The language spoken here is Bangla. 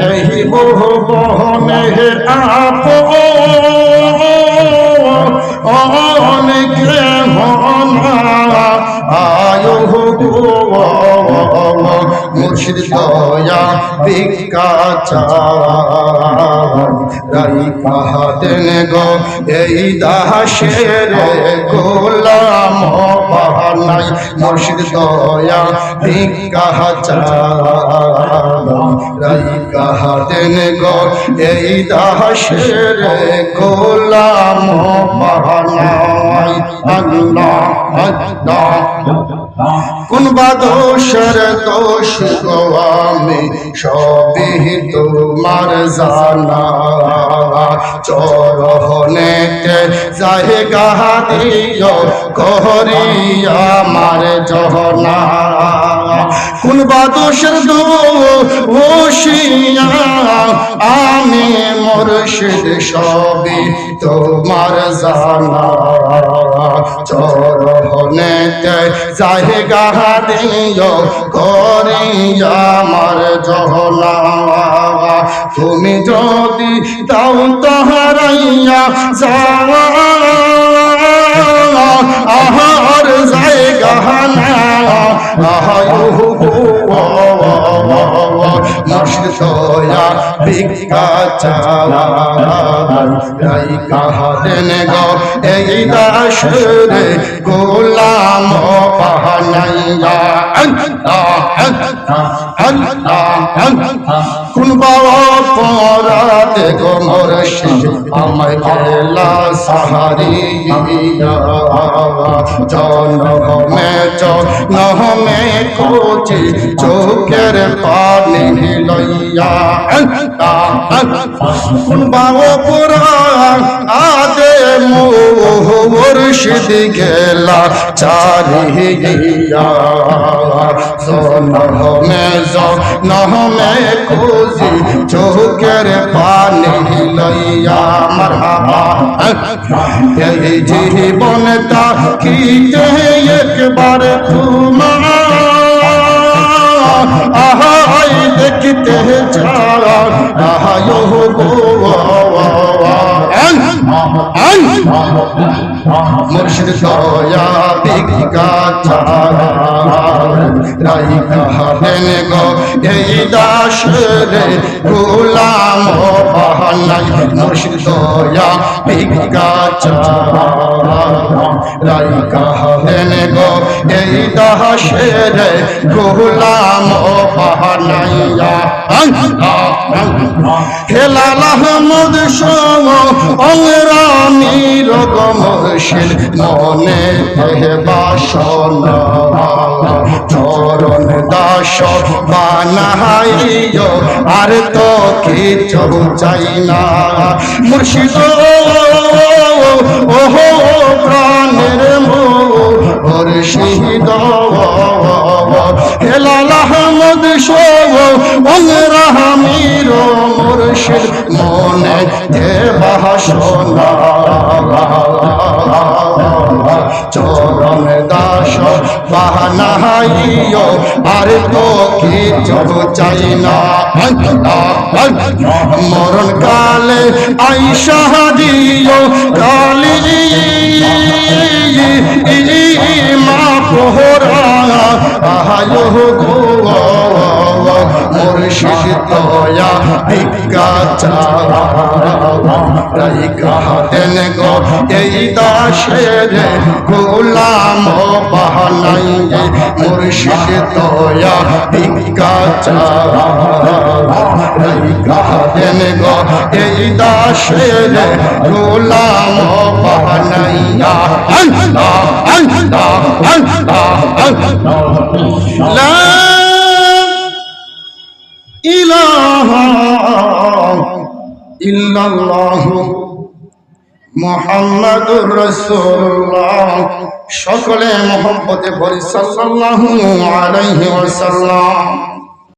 এই ভুবনে আপন কে হনা আয়ো মুর্শিদ দয়া ভিক্ষা চাই কাহাতেন গো এই দাসের গোলাম বানাই মুর্শিদ দয়া ভিক্ষা চাই কাহাতেন গো এই দাসের গোলাম বানাই আল্লাহ আল্লাহ কোন বাদোষের দোষ গো আমি সবই তোমার জানা চরণেতে জায়গা দিও করিয়া আমার জহনা কোন বাদোষের দোষিয়া আমি মুর্শিদ সবই তোমার জানা চরণেতে জায়গা দিও করিয়া আমার জহনা তুমি যদি দাও তাহারাইয়া যাওয়া আহার জায়গা না মুর্শিদ দয়া ভিক্ষা চাই কাহাতেন গো এই দাসের গোলাম বানাইয়া কোন বাবা পরাতে গো মুর্শিদ আমায় গেলা সাহারিয়া জনমে কোচি চোখের পানি লইয়া কোন বাবা পরাতে মুর্শিদ গেলা চারিয়া নহমে খুঁজি চোখের পানি লইয়া মারহাবা এই জীবন তাকিতে একবার তোমার আহাই দেখতে ছাড়া আহায়ো মুর্শিদ দয়া ভিক্ষা চাই কাহাতেন গো এই দাসের গোলাম বানাই মুর্শিদ দয়া ভিক্ষা চাই কাহাতেন গো এই দাসের গোলাম বানাইয়া হেলাল আহমদ সম অংরামি রকমশীল মনে বাসনা চরণ দাস বানাইও আর তো কিছু চাই না মুর্শিদ ওহো প্রাণের মুর্শিদ হেলাল আহমদ সম অংরামির মুর্শিদ মনে বাসনা চরণ দাস বানাইও আর তো কিছু চাই না মরণ কালে আইসা দিও কালী মা পোহরা আহায়ো গো মুর্শিদ দয়া ভিক্ষা চাই কাহাতেন গো এই দাসের গোলাম বানাইয়ে মুর্শিদ দয়া ভিক্ষা চাই কাহাতেন গো এই দাসের গোলাম বানাইয়া আল্লাহ আল্লাহ আল্লাহ লা ইলাহা ইল্লাল্লাহ মুহাম্মাদুর রাসূলুল্লাহ সকলে মহব্বতে বলি সাল্লাল্লাহু আলাইহি ওয়াসাল্লাম।